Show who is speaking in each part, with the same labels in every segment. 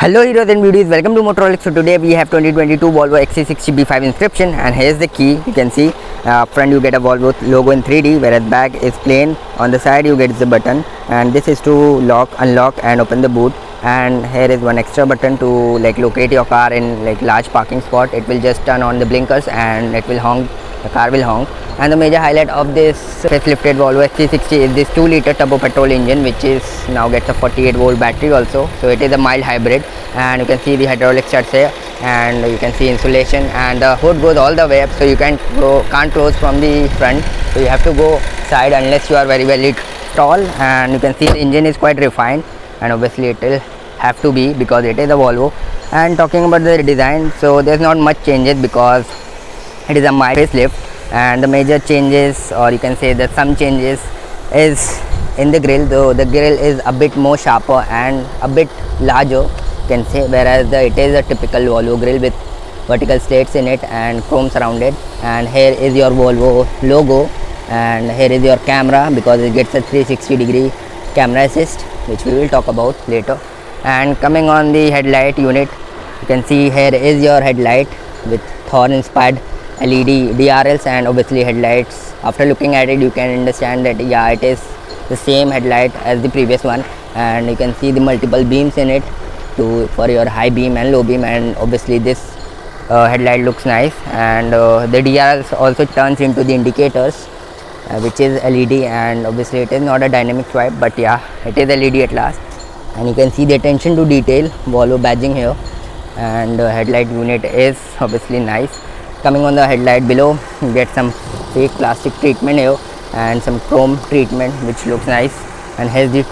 Speaker 1: Hello heroes and beauties, welcome to Motorolic. So today we have 2022 Volvo XC60 B5 inscription, and here's the key. You can see front you get a Volvo logo in 3D, whereas back is plain. On the side you get the button, and this is to lock, unlock and open the boot. And here is one extra button to locate your car in large parking spot. It will just turn on the blinkers and it will honk, the car will honk. And the major highlight of this facelifted Volvo XC60 is this 2-liter turbo petrol engine, which is now gets a 48-volt battery also. So it is a mild hybrid, and you can see the hydraulic struts here, and you can see insulation, and the hood goes all the way up, so you can't close from the front, so you have to go side unless you are very tall. And you can see the engine is quite refined, and obviously it will have to be because it is a Volvo. And talking about the design, so there's not much changes because it is a mild facelift. And the major changes, or you can say that some changes, is in the grille, though the grille is a bit more sharper and a bit larger, you can say, whereas it is a typical Volvo grille with vertical slates in it and chrome surrounded. And here is your Volvo logo, and here is your camera because it gets a 360-degree camera assist, which we will talk about later. And coming on the headlight unit, you can see here is your headlight with Thor inspired LED DRLs and obviously headlights. After looking at it, you can understand that it is the same headlight as the previous one, and you can see the multiple beams in it for your high beam and low beam. And obviously this headlight looks nice, and the DRLs also turns into the indicators, which is LED, and obviously it is not a dynamic swipe, but it is LED at last. And you can see the attention to detail Volvo badging here, and headlight unit is obviously nice. Coming on the headlight below, you get some fake plastic treatment here and some chrome treatment, which looks nice. And here's the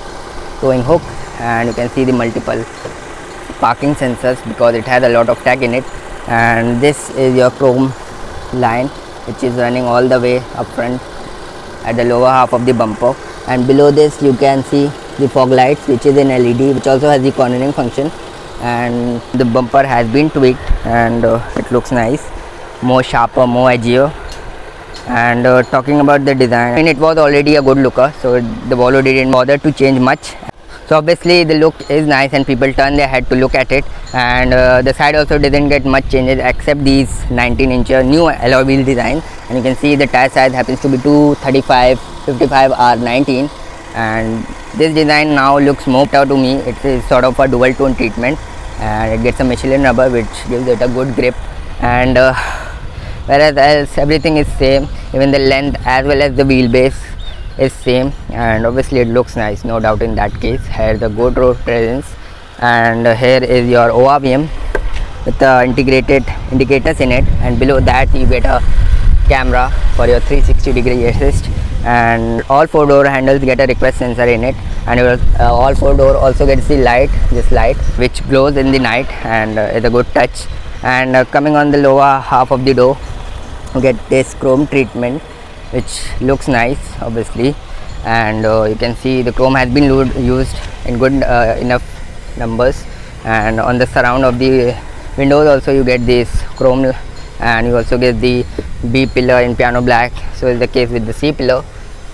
Speaker 1: towing hook, and you can see the multiple parking sensors because it has a lot of tag in it. And this is your chrome line, which is running all the way up front at the lower half of the bumper. And below this you can see the fog lights, which is in LED, which also has the cornering function. And the bumper has been tweaked, and it looks nice, more sharper, more edgier. And talking about the design, I mean, it was already a good looker, so the Volvo didn't bother to change much. So obviously the look is nice and people turn their head to look at it. And the side also didn't get much changes except these 19-inch new alloy wheel design. And you can see the tire size happens to be 235 55 R19, and this design now looks more better to me. It is sort of a dual tone treatment, and it gets a Michelin rubber, which gives it a good grip. And whereas else everything is same, even the length as well as the wheelbase is same, and obviously it looks nice, no doubt in that case. Here the good road presence, and here is your ORVM with the integrated indicators in it, and below that you get a camera for your 360-degree assist. And all 4-door handles get a request sensor in it, and your all 4-door also gets the light, this light which glows in the night, and it's a good touch. And coming on the lower half of the door, you get this chrome treatment, which looks nice obviously. And you can see the chrome has been used in good enough numbers. And on the surround of the windows also you get this chrome, and you also get the B pillar in piano black, so is the case with the C pillar.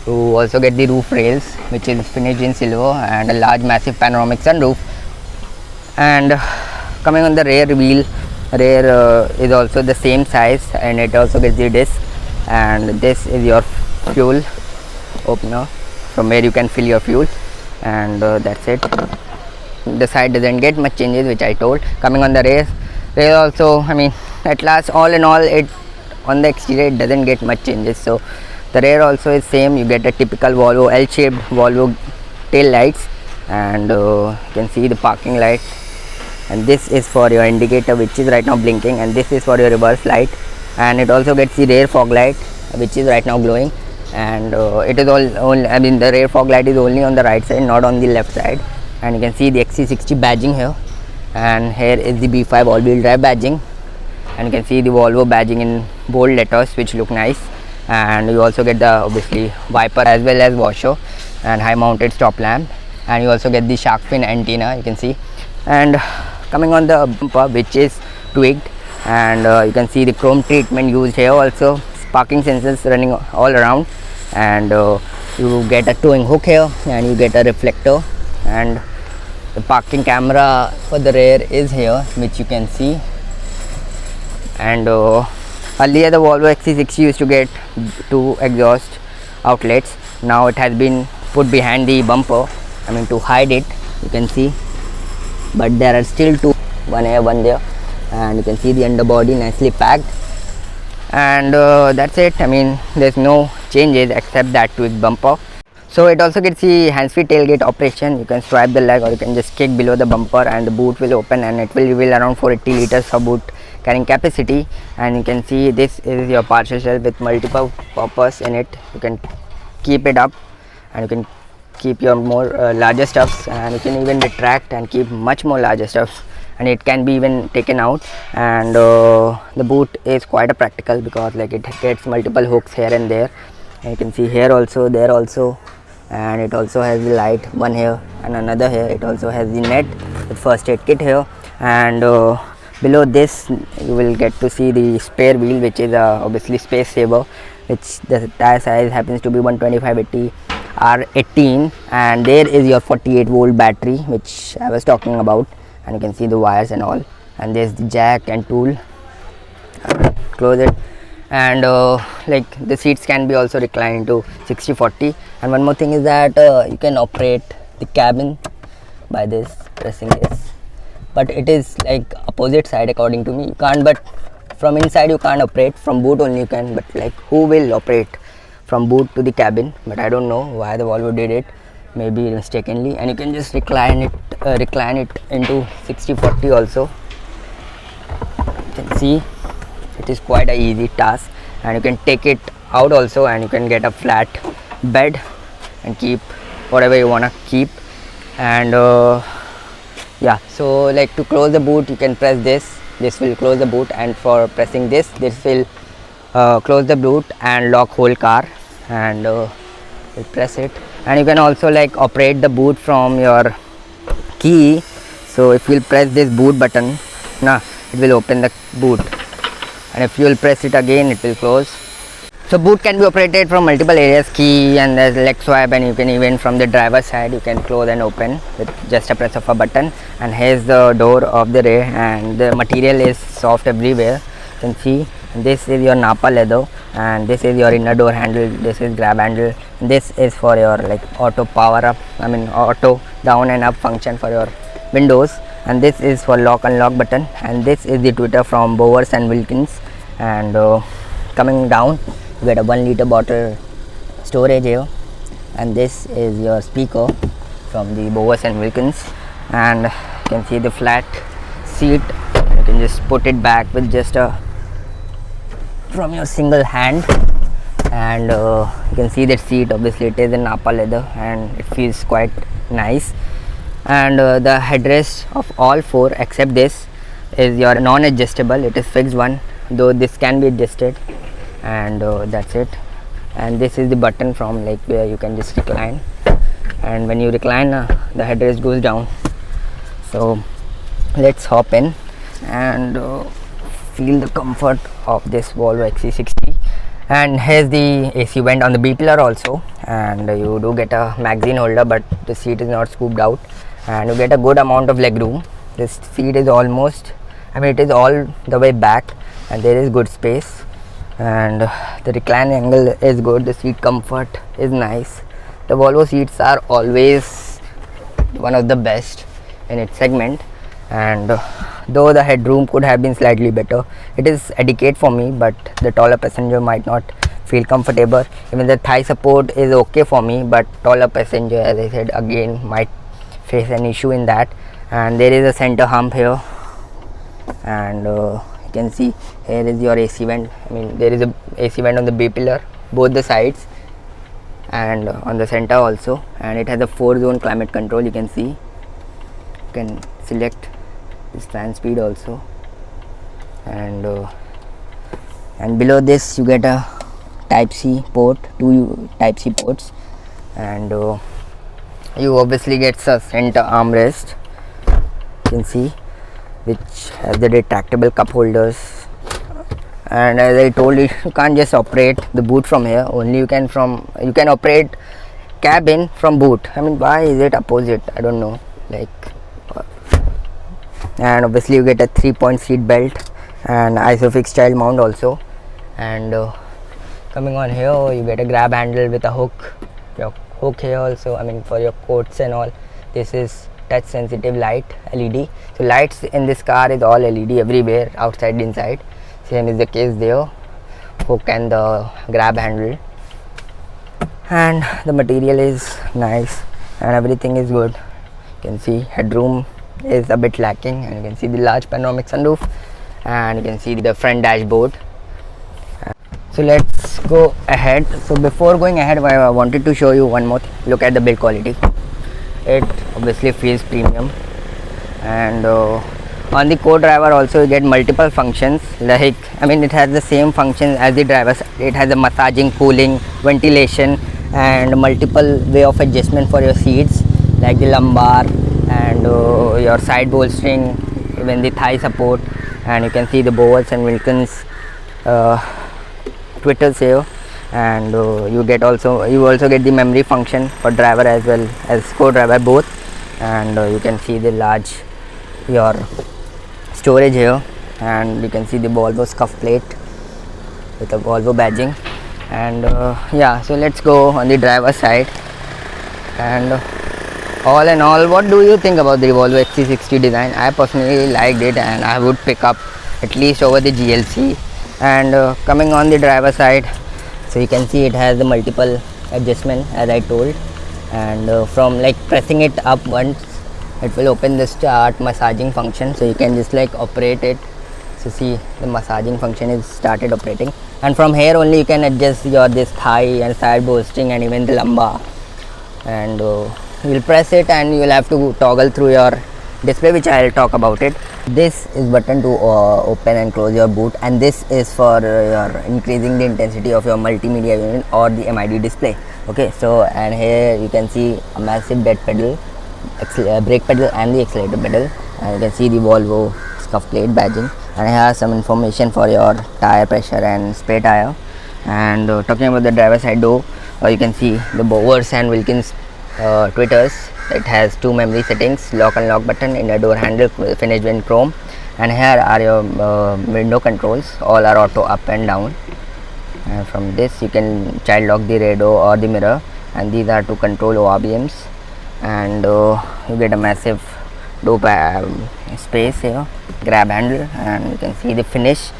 Speaker 1: You also get the roof rails, which is finished in silver, and a large massive panoramic sunroof. And coming on the rear wheel, rear is also the same size, and it also gets the disc. And this is your fuel opener from where you can fill your fuel, and that's it. The side doesn't get much changes, which I told. Coming on the rear also, I mean, at last, all in all, it on the exterior it doesn't get much changes. So the rear also is same. You get a typical Volvo L-shaped Volvo tail lights, and you can see the parking light, and this is for your indicator, which is right now blinking, and this is for your reverse light. And it also gets the rear fog light, which is right now glowing. And it is I mean, the rear fog light is only on the right side, not on the left side. And you can see the XC60 badging here, and here is the B5 all-wheel drive badging, and you can see the Volvo badging in bold letters, which look nice. And you also get the obviously wiper as well as washer and high mounted stop lamp, and you also get the shark fin antenna, you can see. And coming on the bumper, which is tweaked, and you can see the chrome treatment used here also, parking sensors running all around. And you get a towing hook here, and you get a reflector, and The parking camera for the rear is here, which you can see. And earlier the Volvo XC60 used to get 2 exhaust outlets. Now it has been put behind the bumper, to hide it, you can see. But there are still 2, one here, one there, and you can see the underbody nicely packed. And that's it. There's no changes except that tweaked bumper. So it also gets the hands-free tailgate operation. You can swipe the leg, or you can just kick below the bumper and the boot will open, and it will reveal around 480 liters of boot carrying capacity. And you can see this is your parcel shelf with multiple purpose in it. You can keep it up and you can keep your more larger stuffs, and you can even retract and keep much more larger stuffs, and it can be even taken out. And the boot is quite a practical, because like it gets multiple hooks here and there, and you can see here also, there also, and it also has the light, one here and another here. It also has the net with first aid kit here. And below this you will get to see the spare wheel, which is obviously space saver, which the tire size happens to be 125/80 R18, and there is your 48-volt battery, which I was talking about. And you can see the wires and all, and there's the jack and tool. Close it. And like the seats can be also reclined to 60/40. And one more thing is that you can operate the cabin by this, pressing this, but it is like opposite side according to me. You can't, but from inside you can't operate, from boot only you can. But like who will operate from boot to the cabin? But I don't know why the Volvo did it, maybe mistakenly. And you can just recline it into 60/40 also. You can see it is quite a easy task, and you can take it out also, and you can get a flat bed and keep whatever you want to keep. And yeah, so like to close the boot you can press this will close the boot, and for pressing this will close the boot and lock whole car. And we'll press it, and you can also like operate the boot from your key. So if you'll press this boot button, it will open the boot, and if you will press it again, it will close. So boot can be operated from multiple areas, key and there's leg swipe, and you can even from the driver's side you can close and open with just a press of a button. And here's the door of the rear, and the material is soft everywhere. You can see this is your Napa leather, and this is your inner door handle, this is grab handle, this is for your like auto power up, auto down and up function for your windows, and this is for lock unlock button. And this is the tweeter from Bowers and Wilkins. And coming down you get a 1 liter bottle storage here, and this is your speaker from the Bowers and Wilkins. And you can see the flat seat, and you can just put it back with just a from your single hand. And you can see that seat, obviously it is in Napa leather and it feels quite nice. And the headrest of all 4 except this is your non-adjustable, it is fixed one, though this can be adjusted. And that's it. And this is the button from like where you can just recline, and when you recline the headrest goes down. So let's hop in and feel the comfort of this Volvo XC60. And here's the AC vent on the B pillar also, and you do get a magazine holder, but the seat is not scooped out, and you get a good amount of leg room. This seat is almost, it is all the way back, and there is good space, and the recline angle is good. The seat comfort is nice. The Volvo seats are always one of the best in its segment, and though the headroom could have been slightly better, it is adequate for me, but the taller passenger might not feel comfortable. Even the thigh support is okay for me, but taller passenger, as I said again, might face an issue in that. And there is a center hump here, and you can see here is your AC vent. There is a AC vent on the B pillar, both the sides, and on the center also, and it has a 4-zone climate control. You can see, you can select this fan speed also, and below this you get a type C port, 2 type C ports, and you obviously get a center armrest, you can see, which has the retractable cup holders. And as I told you, you can't just operate the boot from here, only you can operate cabin from boot. Why is it opposite? I don't know, like and obviously you get a 3-point seat belt and isofix style mount also. And coming on here, you get a grab handle with a hook. Your hook here also, I mean for your coats and all. This is touch sensitive light LED. So lights in this car is all LED everywhere, outside, inside. Same is the case there. Hook and the grab handle, and the material is nice and everything is good. You can see headroom is a bit lacking, and you can see the large panoramic sunroof, and you can see the front dashboard. So let's go ahead. So before going ahead, I wanted to show you one more thing. Look at the build quality. It obviously feels premium, and on the co-driver also you get multiple functions. Like, I mean, it has the same functions as the driver. It has a massaging, cooling, ventilation, and multiple way of adjustment for your seats, like the lumbar and your side bolstering, even the thigh support. And you can see the Bowers and Wilkins twitters here, and you also get the memory function for driver as well as co-driver both. And you can see the large your storage here, and you can see the Volvo scuff plate with the Volvo badging. And yeah, so let's go on the driver side. And all in all, what do you think about the Volvo XC60 design? I personally liked it, and I would pick up at least over the GLC. And coming on the driver side, so you can see it has the multiple adjustment as I told, and from like pressing it up once, it will open the start massaging function, so you can just like operate it. So see, the massaging function is started operating, and from here only you can adjust your this thigh and side bolstering and even the lumbar. And you'll press it and you'll have to toggle through your display, which I'll talk about it. This is button to open and close your boot, and this is for your increasing the intensity of your multimedia unit or the MID display. Okay, so and here you can see a massive dead pedal, brake pedal and the accelerator pedal, and you can see the Volvo scuff plate badging, and here are some information for your tire pressure and spare tire. And talking about the driver side door, you can see the Bowers and Wilkins twitters. It has 2 memory settings, lock and lock button, inner door handle finished in chrome, and here are your window controls. All are auto up and down, and from this you can child lock the radio or the mirror, and these are to control ORBMs. And you get a massive door space here, grab handle, and you can see the finish.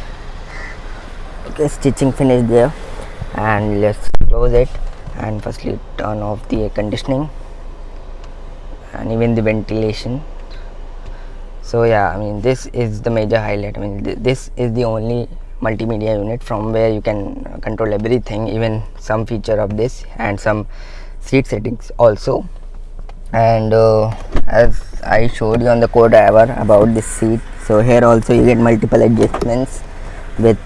Speaker 1: Okay, stitching finish there. And let's close it, and firstly turn off the air conditioning and even the ventilation. So yeah, I mean, this is the major highlight. I mean, this is the only multimedia unit from where you can control everything, even some feature of this and some seat settings also. And as I showed you on the co-driver about this seat, so here also you get multiple adjustments with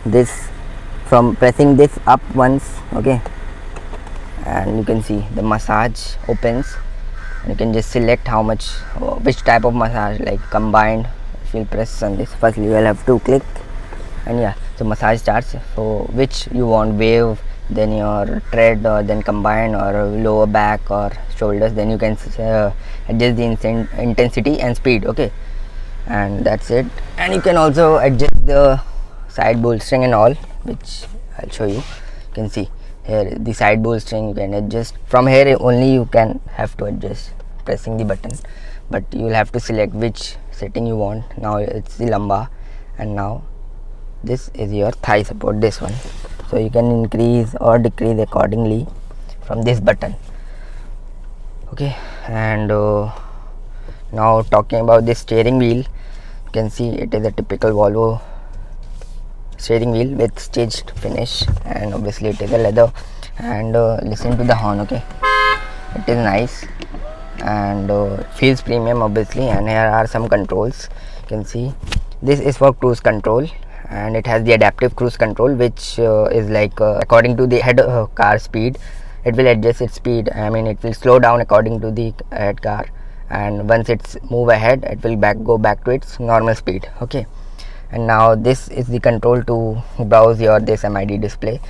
Speaker 1: this, from pressing this up once, okay, and you can see the massage opens, and you can just select how much, which type of massage, like combined. If you press on this, firstly you will have to click, and yeah, so massage starts. So which you want, wave, then your tread, or then combine, or lower back or shoulders, then you can adjust the intensity and speed. Okay, and that's it. And you can also adjust the side bolstering and all, which I'll show you. You can see here the side bolstering you can adjust. From here only you can have to adjust pressing the button, but you will have to select which setting you want. Now it's the lumbar, and now this is your thigh support, this one. So you can increase or decrease accordingly from this button. Okay, and now talking about this steering wheel, you can see it is a typical Volvo steering wheel with stitched finish, and obviously it is a leather. And listen to the horn. Okay, it is nice, and it feels premium obviously. And here are some controls. You can see this is for cruise control, and it has the adaptive cruise control, which is like according to the head car speed, it will adjust its speed. I mean, it will slow down according to the head car, and once it's move ahead, it will go back to its normal speed. Okay, and now this is the control to browse your this MID display,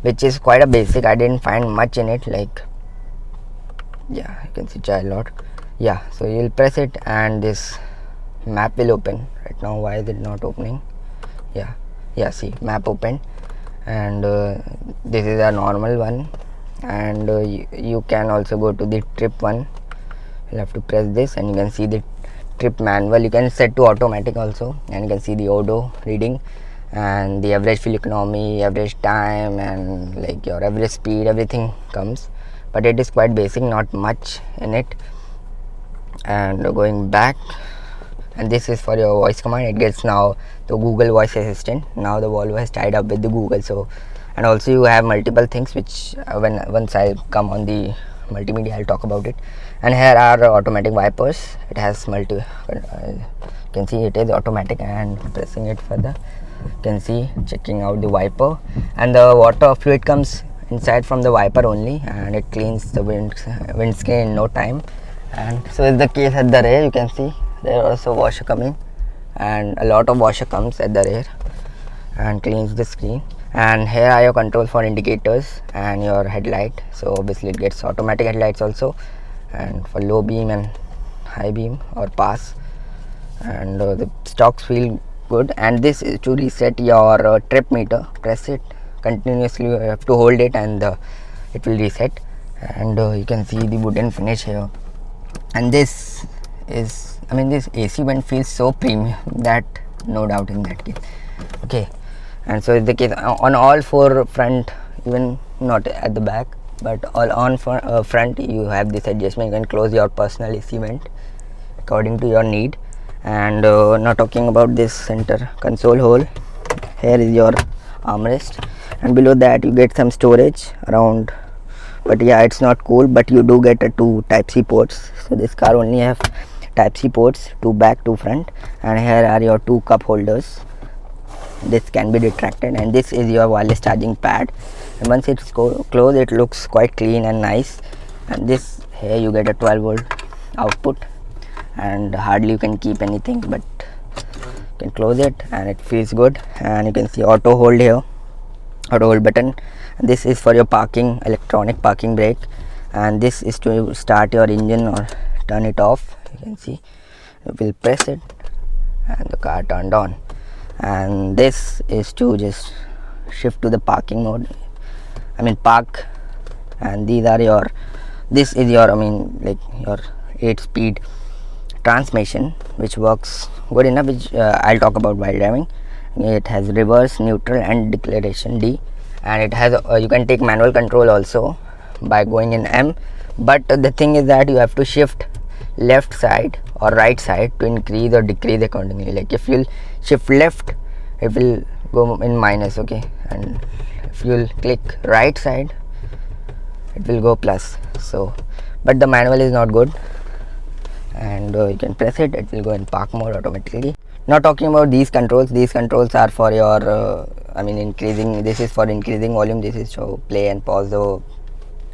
Speaker 1: which is quite a basic. I didn't find much in it, like, yeah, you can see child lock. Yeah, so you'll press it and this map will open. Right now why is it not opening? Yeah, see, map opened, and this is a normal one, and you can also go to the trip one. You'll have to press this and you can see the trip manual. You can set to automatic also, and you can see the odo reading and the average fuel economy, average time, and like your average speed, everything comes, but it is quite basic, not much in it. And going back, and this is for your voice command. It gets now the Google voice assistant. Now the Volvo has tied up with the Google, so, and also you have multiple things which once I come on the multimedia I'll talk about it. And here are automatic wipers. It has you can see it is automatic, and pressing it further you can see checking out the wiper, and the water fluid comes inside from the wiper only, and it cleans the windscreen in no time. And so is the case at the rear. You can see there are also washer coming, and a lot of washer comes at the rear and cleans the screen. And here are your controls for indicators and your headlight. So obviously it gets automatic headlights also, and for low beam and high beam or pass, and the stocks feel good. And this is to reset your trip meter. Press it continuously, you have to hold it, and it will reset. And you can see the wooden finish here, and this is, I mean, this AC vent feels so premium, that no doubt in that case. Okay, and so is the case on all four front, even not at the back, but all on front you have this adjustment. You can close your personal AC vent according to your need. And now talking about this center console hole, here is your armrest, and below that you get some storage around, but yeah, it's not cool, but you do get two Type-C ports. So this car only have Type-C ports, two back, two front, and here are your two cup holders. This can be retracted, and this is your wireless charging pad, and once it's closed it looks quite clean and nice. And this, here you get a 12-volt output, and hardly you can keep anything, but you can close it and it feels good. And you can see auto hold here, auto hold button. And this is for your parking, electronic parking brake, and this is to start your engine or turn it off. You can see you will press it and the car turned on. And this is to just shift to the parking mode, I mean park. And these are your, this is your, I mean like your 8-speed transmission, which works good enough, which I'll talk about while driving. It has reverse, neutral, and declaration D, and it has you can take manual control also by going in M, but the thing is that you have to shift left side or right side to increase or decrease accordingly. Like if you'll shift left, it will go in minus, okay, and if you'll click right side, it will go plus. So but the manual is not good, and you can press it, it will go in park mode automatically. Now talking about these controls are for your I mean increasing, this is for increasing volume, this is to play and pause the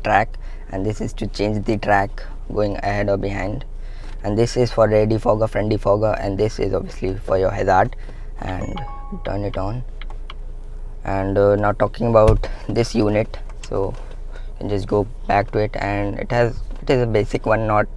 Speaker 1: track, and this is to change the track going ahead or behind, and this is for rear defogger, front defogger, and this is obviously for your hazard. And turn it on. And now talking about this unit, so you can just go back to it, and it is a basic one, not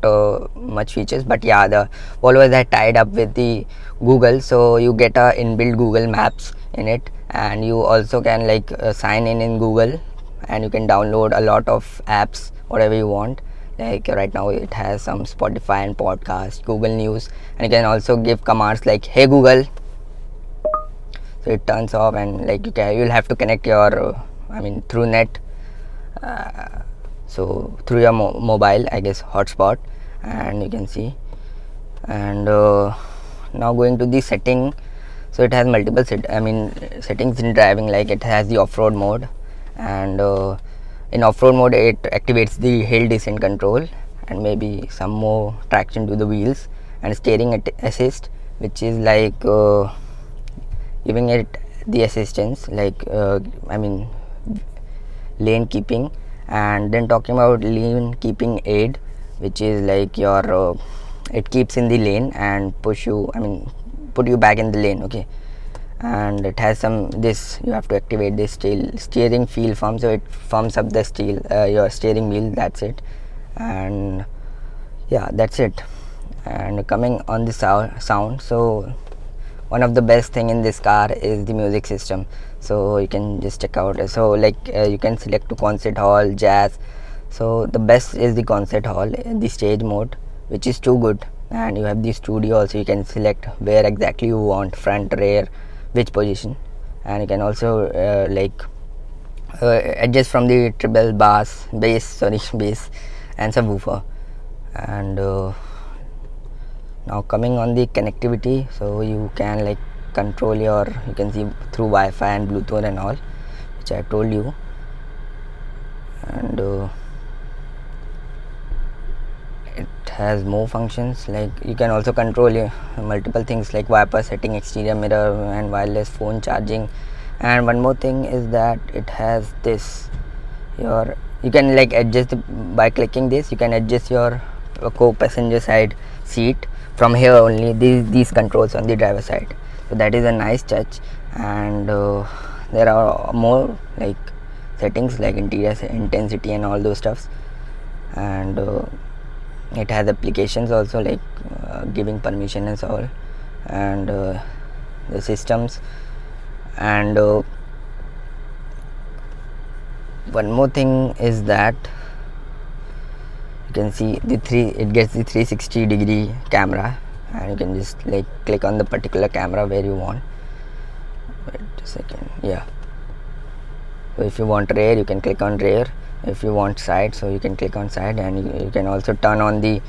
Speaker 1: much features, but yeah, the Volvo is tied up with the Google, so you get a inbuilt Google Maps in it, and you also can like sign in Google, and you can download a lot of apps, whatever you want. Like right now it has some Spotify and podcast, Google News, and you can also give commands like hey Google, so it turns off. And like you'll have to connect your I mean through net, so through your mobile, I guess hotspot, and you can see. And now going to the setting, so it has multiple settings in driving. Like it has the off-road mode, and in off-road mode it activates the hill descent control, and maybe some more traction to the wheels, and steering assist, which is like giving it the assistance, like I mean lane keeping. And then talking about lane keeping aid, which is like your it keeps in the lane and put you back in the lane, okay. And it has some, this you have to activate this steering feel firm, so it firms up the your steering wheel, that's it. And yeah, that's it. And coming on the sound, so one of the best thing in this car is the music system. So you can just check out, so like you can select to concert hall, jazz. So the best is the concert hall, the stage mode, which is too good. And you have the studio also, you can select where exactly you want, front, rear, which position. And you can also adjust from the treble, bass and subwoofer. And now coming on the connectivity, so you can like control you can see through Wi-Fi and Bluetooth and all, which I told you. And it has more functions, like you can also control multiple things like wiper setting, exterior mirror, and wireless phone charging. And one more thing is that it has this, you can like adjust by clicking this, you can adjust your co-passenger side seat from here only, these controls on the driver side. So that is a nice touch. And there are more like settings like interior intensity and all those stuffs. And it has applications also, like giving permission and so all, and the systems. And one more thing is that you can see it gets the 360 degree camera, and you can just like click on the particular camera where you want. Wait a second, yeah. So if you want rear, you can click on rear. If you want side, so you can click on side. And you can also turn on the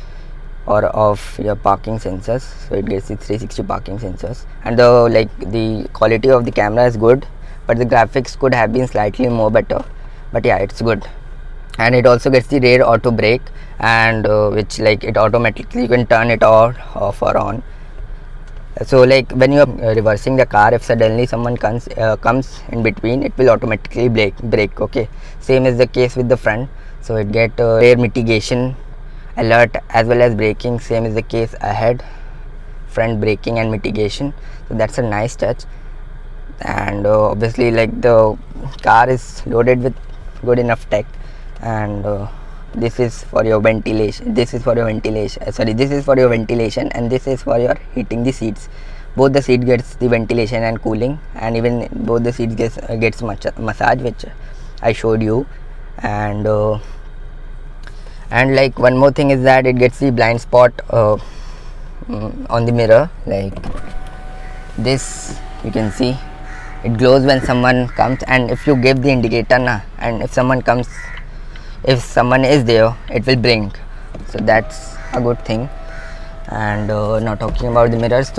Speaker 1: or off your parking sensors, so it gets the 360 parking sensors. And the quality of the camera is good, but the graphics could have been slightly more better, but yeah, it's good. And it also gets the rear auto brake, and which like it automatically, you can turn it off or on. So like when you are reversing the car, if suddenly someone comes in between, it will automatically brake. Okay, same is the case with the front, so it get rear mitigation alert as well as braking. Same is the case ahead, front braking and mitigation. So that's a nice touch. And obviously like the car is loaded with good enough tech. And this is for your ventilation, this is for your ventilation, and this is for your heating the seats. Both the seat gets the ventilation and cooling, and even both the seats gets massage, which I showed you. And like one more thing is that it gets the blind spot on the mirror, like this. You can see it glows when someone comes, and if you give the indicator and if someone is there, it will blink. So that's a good thing. And now talking about the mirrors,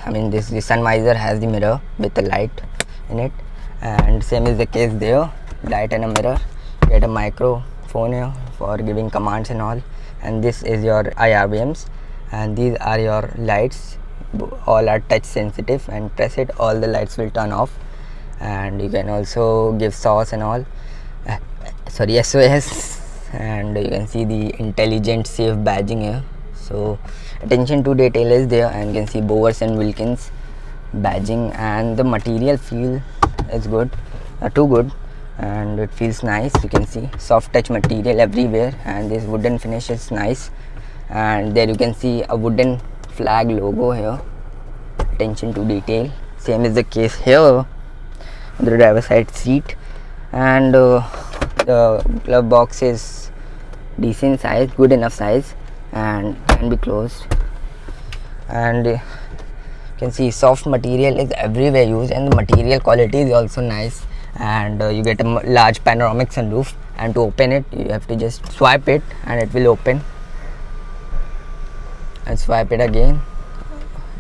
Speaker 1: I mean the sun visor has the mirror with a light in it, and same is the case there, light and a mirror. You get a microphone here for giving commands and all. And this is your IRBMs, and these are your lights. All are touch sensitive, and press it, all the lights will turn off. And you can also give SOS and all, SOS. And you can see the intelligent safe badging here, so attention to detail is there. And you can see Bowers and Wilkins badging, and the material feel is good, too good, and it feels nice. You can see soft touch material everywhere, and this wooden finish is nice. And there you can see a wooden flag logo here, attention to detail. Same is the case here on the driver side seat. And the glove box is decent size, good enough size, and can be closed. And you can see soft material is everywhere used, and the material quality is also nice. And you get a large panoramic sunroof, and to open it you have to just swipe it and it will open, and swipe it again,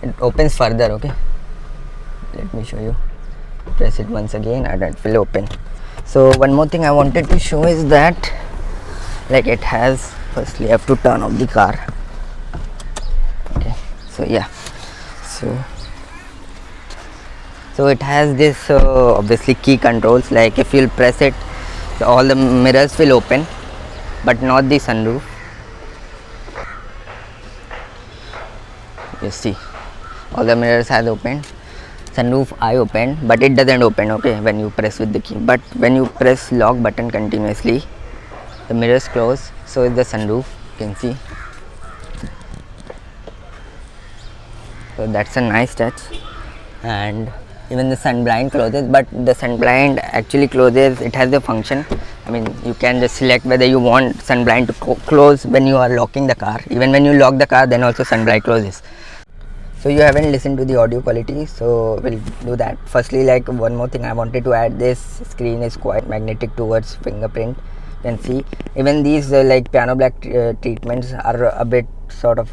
Speaker 1: it opens further. Okay, let me show you. Press it once again and it will open. So one more thing I wanted to show is that like it has, firstly I have to turn off the car. Okay, so yeah, so it has this obviously key controls, like if you'll press it, all the mirrors will open, but not the sunroof. You see all the mirrors has opened. Sunroof I opened, but it doesn't open, okay, when you press with the key. But when you press lock button continuously, the mirrors close. So is the sunroof, you can see. so that's a nice touch. And even the sun blind closes, but the sun blind actually closes, it has a function. I mean, you can just select whether you want sun blind to close when you are locking the car. Even when you lock the car, then also sun blind closes. So you haven't listened to the audio quality, so we'll do that. Firstly, like one more thing I wanted to add, this screen is quite magnetic towards fingerprint. You can see even these like piano black treatments are a bit sort of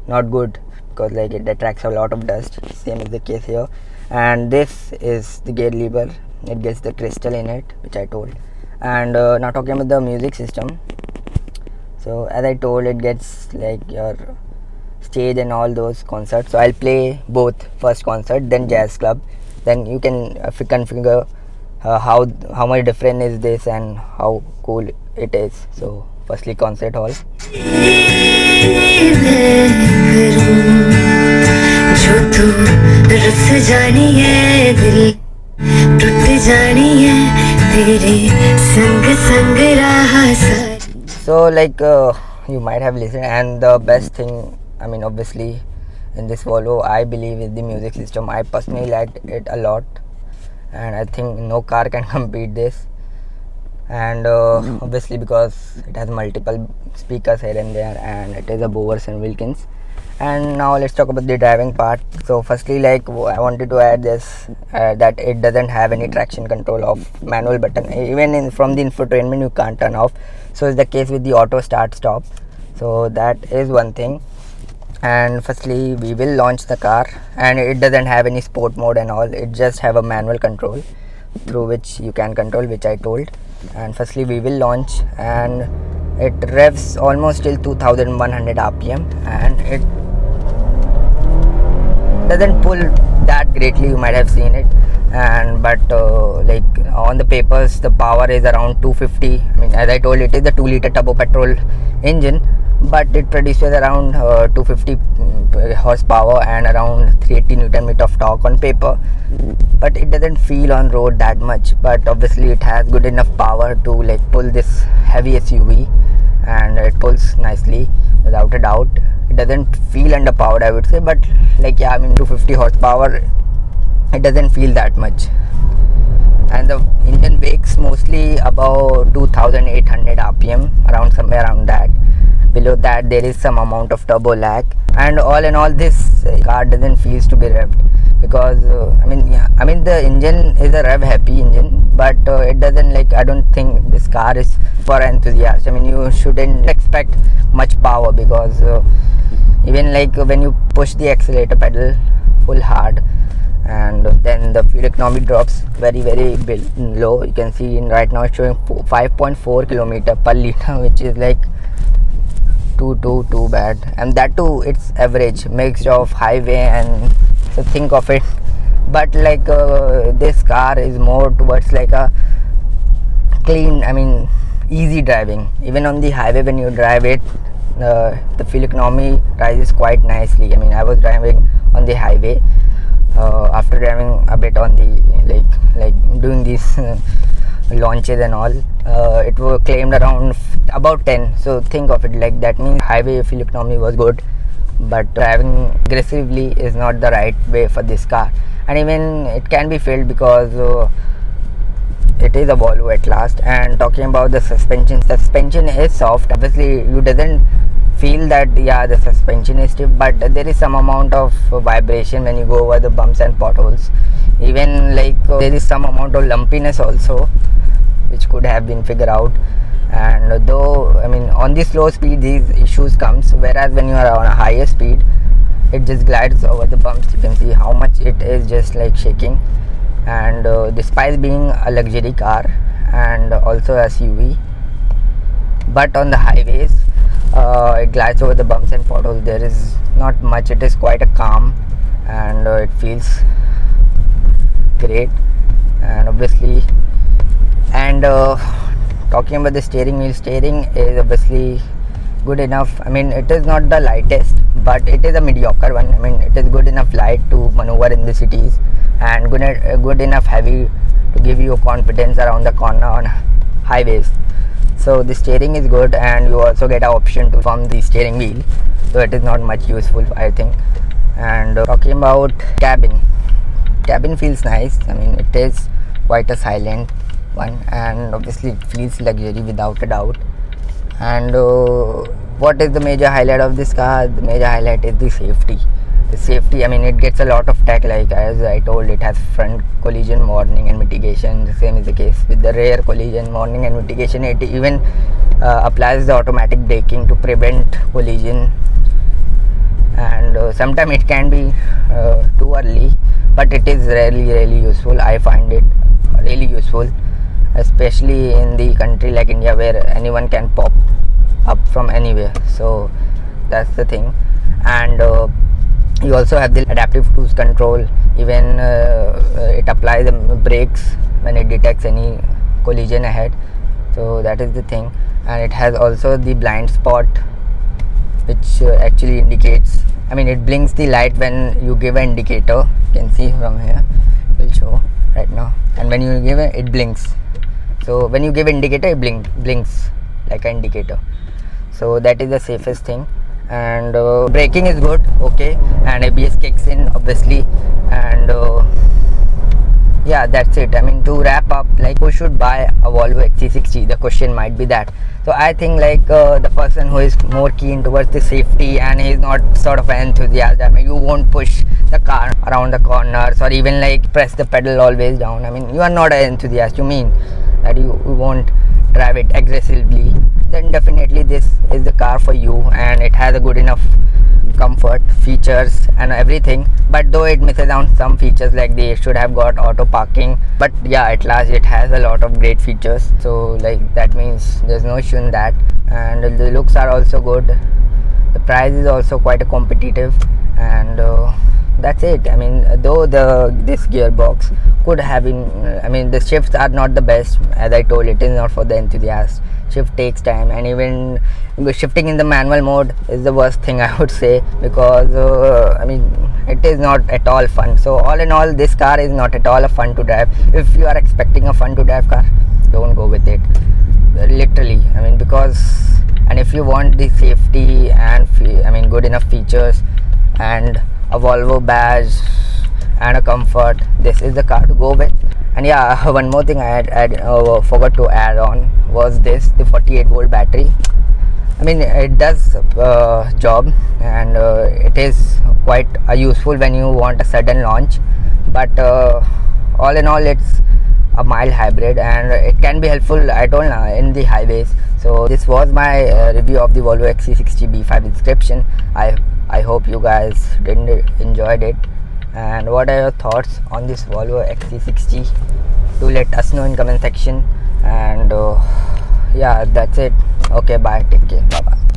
Speaker 1: not good, because like it attracts a lot of dust. Same is the case here. And this is the gear lever, it gets the crystal in it, which I told. And now talking about the music system, so as I told, it gets like your stage and all those concerts. So I'll play both, first concert then jazz club, then you can configure how much different is this and how cool it is. So firstly concert hall. So like you might have listened, and the best thing, I mean obviously in this Volvo, I believe, is the music system. I personally liked it a lot, and I think no car can compete this. And obviously because it has multiple speakers here and there, and it is a Bowers and Wilkins. And now let's talk about the driving part. So firstly, like I wanted to add this that it doesn't have any traction control of manual button. Even from the infotainment you can't turn off. So it's the case with the auto start stop. So that is one thing. And firstly, we will launch the car, and it doesn't have any sport mode and all. It just have a manual control through which you can control, which I told. And firstly we will launch, and it revs almost till 2100 rpm, and it doesn't pull that greatly, you might have seen it. And but like on the papers the power is around 250. I mean, as I told, it is the 2-liter turbo petrol engine, but it produces around 250 horsepower and around 380 newton meter of torque on paper. But it doesn't feel on road that much, but obviously it has good enough power to like pull this heavy SUV, and it pulls nicely without a doubt. It doesn't feel underpowered, I would say, but like yeah, I mean 250 horsepower, it doesn't feel that much. And the engine wakes mostly above 2800 rpm, around somewhere around that. Below that there is some amount of turbo lag, and all in all this car doesn't feel to be revved, because I mean the engine is a rev happy engine, but it doesn't, like, I don't think this car is for enthusiasts. I mean, you shouldn't expect much power, because even like when you push the accelerator pedal full hard, and then the fuel economy drops very low. You can see right now it's showing 5.4 kilometer per liter, which is like too bad, and that too it's average mixed of highway, and so think of it. But like this car is more towards like a clean, I mean easy driving. Even on the highway when you drive it, the fuel economy rises quite nicely. I mean, I was driving on the highway after driving a bit on the like doing these launches and all, it was claimed around about 10. So think of it like that, means highway fuel economy was good, but driving aggressively is not the right way for this car. And even it can be failed because it is a Volvo at last. And talking about the suspension is soft. Obviously you doesn't feel that the suspension is stiff, but there is some amount of vibration when you go over the bumps and potholes. Even like there is some amount of lumpiness also, which could have been figured out. And though, I mean, on the slow speed these issues comes, whereas when you are on a higher speed, it just glides over the bumps. You can see how much it is just like shaking. And despite being a luxury car and also a SUV, but on the highways it glides over the bumps and potholes. There is not much. It is quite a calm, and it feels great. And obviously, and talking about the steering wheel, steering is obviously good enough. I mean, it is not the lightest, but it is a mediocre one. I mean, it is good enough light to maneuver in the cities, and good enough heavy to give you confidence around the corner on highways. So the steering is good, and you also get an option to form the steering wheel, so it is not much useful, I think. And talking about cabin feels nice. I mean, it is quite a silent one, and obviously it feels luxury without a doubt. And what is the major highlight of this car? The major highlight is the safety. I mean, it gets a lot of tech, like as I told, it has front collision warning and mitigation. The same is the case with the rear collision warning and mitigation. It even applies the automatic braking to prevent collision. And sometimes it can be too early, but it is really useful. I find it really useful, especially in the country like India, where anyone can pop up from anywhere. So that's the thing. And you also have the adaptive cruise control. Even it applies the brakes when it detects any collision ahead. So that is the thing. And it has also the blind spot, which actually indicates, I mean, it blinks the light when you give an indicator. You can see from here, it will show right now. And when you give it blinks. So when you give indicator, it blinks like an indicator. So that is the safest thing. And braking is good, okay, and ABS kicks in obviously. And yeah, that's it. I mean, to wrap up, like, who should buy a Volvo XC60? The question might be that. So I think like the person who is more keen towards the safety and he is not sort of an enthusiast. I mean, you won't push the car around the corners or even like press the pedal always down. I mean, you are not an enthusiast. You mean that you won't drive it aggressively, then definitely this is the car for you. And it has a good enough comfort, features and everything. But though it misses out some features, like they should have got auto parking, but yeah, at last it has a lot of great features. So like that means there's no issue in that. And the looks are also good. The price is also quite a competitive. And that's it. I mean, though this gearbox could have been, I mean, the shifts are not the best. As I told, it is not for the enthusiast. Shift takes time, and even shifting in the manual mode is the worst thing, I would say, because I mean, it is not at all fun. So all in all, this car is not at all a fun to drive. If you are expecting a fun to drive car, don't go with it, literally. I mean, because, and if you want the safety and I mean good enough features and a Volvo badge and a comfort, this is the car to go with. And yeah, one more thing I forgot to add on was the 48 volt battery. I mean, it does job, and it is quite useful when you want a sudden launch. But all in all, it's a mild hybrid, and it can be helpful, I told, in the highways. So this was my review of the Volvo XC60 B5 inscription. I hope you guys enjoyed it. And what are your thoughts on this Volvo XC60? Do let us know in comment section. And yeah, that's it. Okay, bye, take care, bye bye.